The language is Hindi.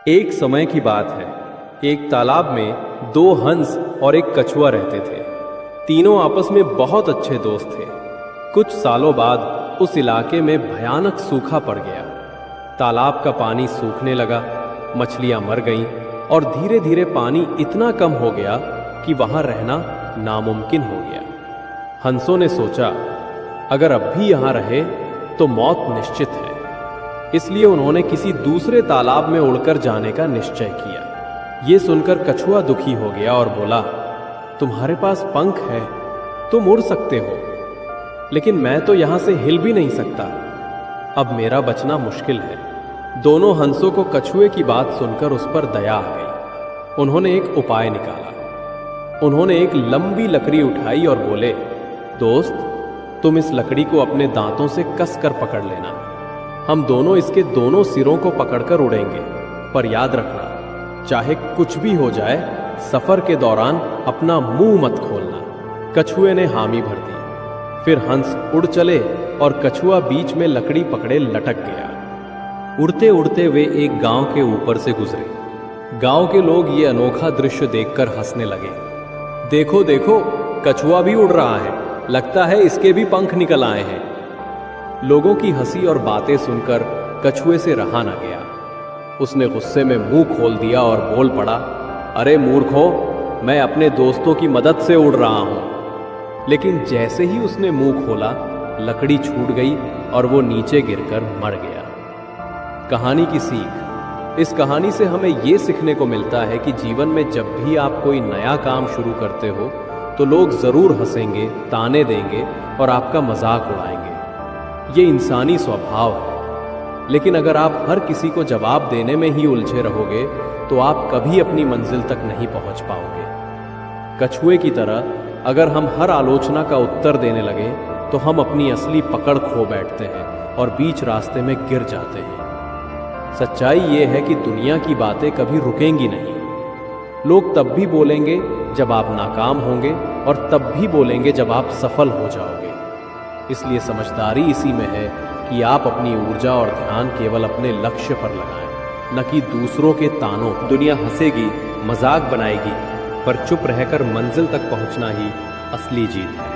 एक समय की बात है। एक तालाब में दो हंस और एक कछुआ रहते थे। तीनों आपस में बहुत अच्छे दोस्त थे। कुछ सालों बाद उस इलाके में भयानक सूखा पड़ गया। तालाब का पानी सूखने लगा, मछलियां मर गईं और धीरे धीरे पानी इतना कम हो गया कि वहां रहना नामुमकिन हो गया। हंसों ने सोचा, अगर अब भी यहां रहे तो मौत निश्चित है। इसलिए उन्होंने किसी दूसरे तालाब में उड़कर जाने का निश्चय किया। ये सुनकर कछुआ दुखी हो गया और बोला, तुम्हारे पास पंख है, तुम उड़ सकते हो, लेकिन मैं तो यहां से हिल भी नहीं सकता। अब मेरा बचना मुश्किल है। दोनों हंसों को कछुए की बात सुनकर उस पर दया आ गई। उन्होंने एक उपाय निकाला। उन्होंने एक लंबी लकड़ी उठाई और बोले, दोस्त, तुम इस लकड़ी को अपने दांतों से कसकर पकड़ लेना। हम दोनों इसके दोनों सिरों को पकड़कर उड़ेंगे, पर याद रखना, चाहे कुछ भी हो जाए, सफर के दौरान अपना मुंह मत खोलना। कछुए ने हामी भर दी। फिर हंस उड़ चले और कछुआ बीच में लकड़ी पकड़े लटक गया। उड़ते उड़ते वे एक गांव के ऊपर से गुजरे। गांव के लोग ये अनोखा दृश्य देखकर हंसने लगे। देखो देखो, कछुआ भी उड़ रहा है, लगता है इसके भी पंख निकल आए हैं। लोगों की हंसी और बातें सुनकर कछुए से रहा न गया। उसने गुस्से में मुंह खोल दिया और बोल पड़ा, अरे मूर्खों, मैं अपने दोस्तों की मदद से उड़ रहा हूं। लेकिन जैसे ही उसने मुंह खोला, लकड़ी छूट गई और वो नीचे गिरकर मर गया। कहानी की सीख। इस कहानी से हमें यह सीखने को मिलता है कि जीवन में जब भी आप कोई नया काम शुरू करते हो तो लोग जरूर हंसेंगे, ताने देंगे और आपका मजाक उड़ाएंगे। ये इंसानी स्वभाव है। लेकिन अगर आप हर किसी को जवाब देने में ही उलझे रहोगे तो आप कभी अपनी मंजिल तक नहीं पहुंच पाओगे। कछुए की तरह अगर हम हर आलोचना का उत्तर देने लगे तो हम अपनी असली पकड़ खो बैठते हैं और बीच रास्ते में गिर जाते हैं। सच्चाई ये है कि दुनिया की बातें कभी रुकेंगी नहीं। लोग तब भी बोलेंगे जब आप नाकाम होंगे और तब भी बोलेंगे जब आप सफल हो जाओगे। इसलिए समझदारी इसी में है कि आप अपनी ऊर्जा और ध्यान केवल अपने लक्ष्य पर लगाएं, न कि दूसरों के तानों पर। दुनिया हंसेगी, मजाक बनाएगी, पर चुप रहकर मंजिल तक पहुंचना ही असली जीत है।